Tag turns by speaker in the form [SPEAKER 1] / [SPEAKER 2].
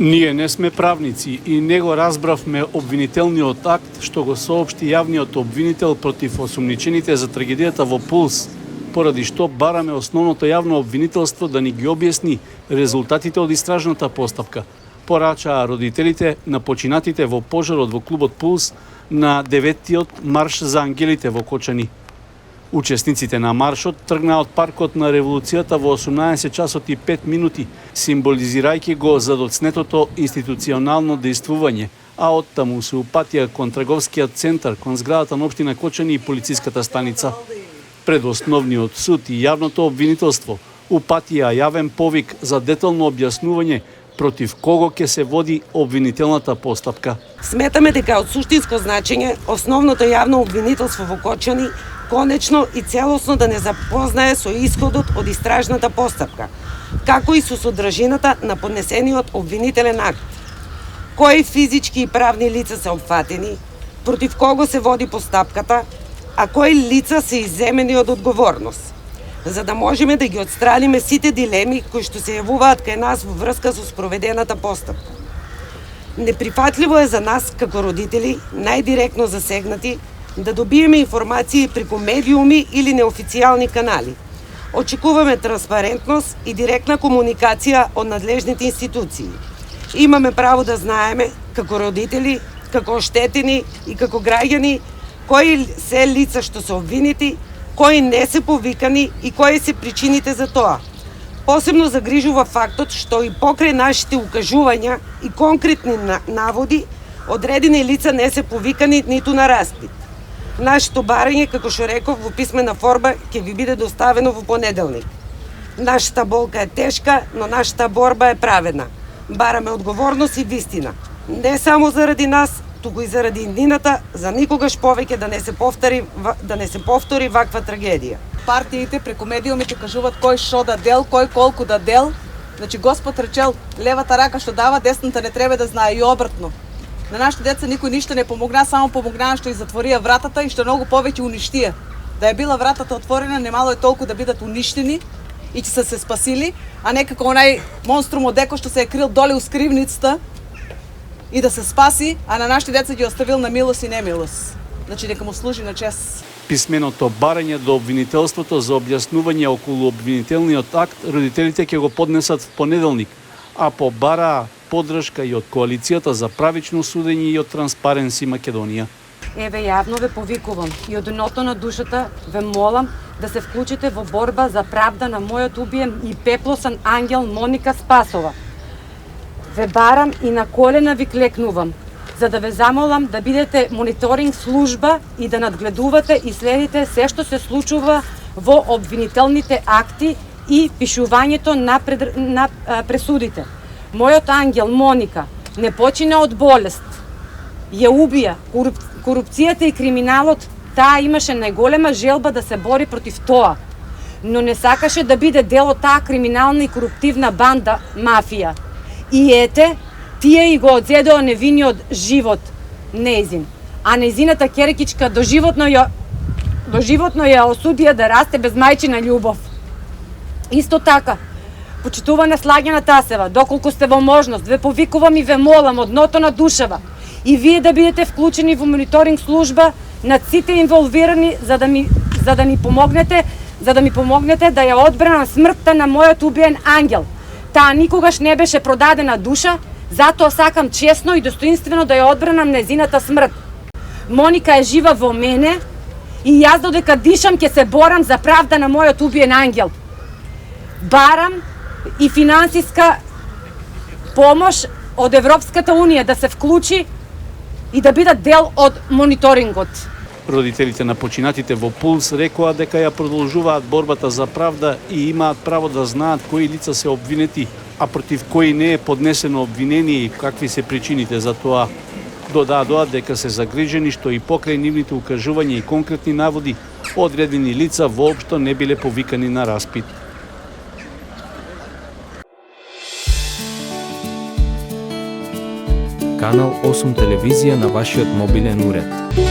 [SPEAKER 1] Ние не сме правници и не го разбравме обвинителниот акт што го соопшти јавниот обвинител против осумничените за трагедијата во Пулс, поради што бараме основното јавно обвинителство да ни ги објасни резултатите од истражната постапка, порачаа родителите на починатите во пожарот во клубот Пулс на 9-тиот марш за ангелите во Кочани. Учесниците на маршот тргнаа од паркот на Револуцијата во 18 часот и 5 минути, символизирајќи го задоцнетото институционално дејствување, а оттаму се упатија кон трговскиот центар, кон зградата на општина Кочани и полициската станица. Пред основниот суд и јавното обвинителство упатија јавен повик за детално објаснување против кого ќе се води обвинителната постапка.
[SPEAKER 2] Сметаме дека од суштинско значење основното јавно обвинителство во Кочани конечно и целосно да не запознае со исходот од истражната постапка, како и со содржината на поднесениот обвинителен акт. Кои физички и правни лица се опфатени, против кого се води постапката, а кои лица се изземени од одговорност, за да можеме да ги отстраниме сите дилеми кои што се јавуваат кај нас во врска со спроведената постапка. Неприфатливо е за нас како родители, најдиректно засегнати, да добиеме информации преку медиуми или неофицијални канали. Очекуваме транспарентност и директна комуникација од надлежните институции. Имаме право да знаеме, како родители, како оштетени и како граѓани, кои се лица што се обвинети, кои не се повикани и кои се причините за тоа. Посебно загрижува фактот што и покрај нашите укажувања и конкретни наводи, одредени лица не се повикани ниту на распит. Нашето барање, како што реков, во писмена форма ќе ви биде доставено во понеделник. Нашата болка е тешка, но нашата борба е праведна. Бараме одговорност и вистина. Не само заради нас, туку и заради иднината, за никогаш повеќе да не се повтори ваква трагедија.
[SPEAKER 3] Партиите преку медиумите кажуваат кој шо да дел, кој колку да дел. Значи Господ речел, левата рака што дава, десната не треба да знае, и обратно. На нашите деца никој ништо не помогна, само помогнаа што и затворија вратата и што многу повеќе уништија. Да е била вратата отворена, немало е толку да бидат уништени и ќе се спасили, а не како онај монструм од Еко што се е крил доле у скривницата и да се спаси, а на нашите деца ги оставил на милост и немилост. Значи дека му служи на чест.
[SPEAKER 1] Писменото барање до обвинителството за објаснување околу обвинителниот акт родителите ќе го поднесат в понеделник, а побараа поддршка и од коалицијата за правично судење и од Транспаренси Македонија.
[SPEAKER 4] Еве јавно ве повикувам и од дното на душата ве молам да се вклучите во борба за правда на мојот убиен и пеплосан ангел Моника Спасова. Ве барам и на колена ви клекнувам, за да ве замолам да бидете мониторинг служба и да надгледувате и следите се што се случува во обвинителните акти и пишувањето на пресудите. Мојот ангел Моника не почина од болест, ја убија. Корупцијата и криминалот, таа имаше најголема желба да се бори против тоа, но не сакаше да биде дел од таа криминална и коруптивна банда, мафија. И ете, тие и го одзедоа невиниот живот нејзин, а нејзината керекичка доживотно ја осудија да расте без мајчина љубов. Исто така, почитувана Слагјана Тасева, доколку сте во можност, ве повикувам и ве молам од дното на душава и вие да бидете вклучени во мониторинг служба над сите инволвирани за да ми помогнете да ја одбранам смртта на мојот убиен ангел. Таа никогаш не беше продадена душа, затоа сакам честно и достоинствено да ја одбранам нејзината смрт. Моника е жива во мене и јас додека дишам ќе се борам за правда на мојот убиен ангел. Барам и финансиска помош од Европската Унија да се вклучи и да бидат дел од мониторингот.
[SPEAKER 1] Родителите на починатите во Пулс рекоа дека ја продолжуваат борбата за правда и имаат право да знаат кои лица се обвинети, а против кои не е поднесено обвинение и какви се причините за тоа. Додадоа дека се загрижени што и покрај нивните укажувања и конкретни наводи, одредени лица воопшто не биле повикани на распит.
[SPEAKER 5] Канал 8 телевизија на вашиот мобилен уред.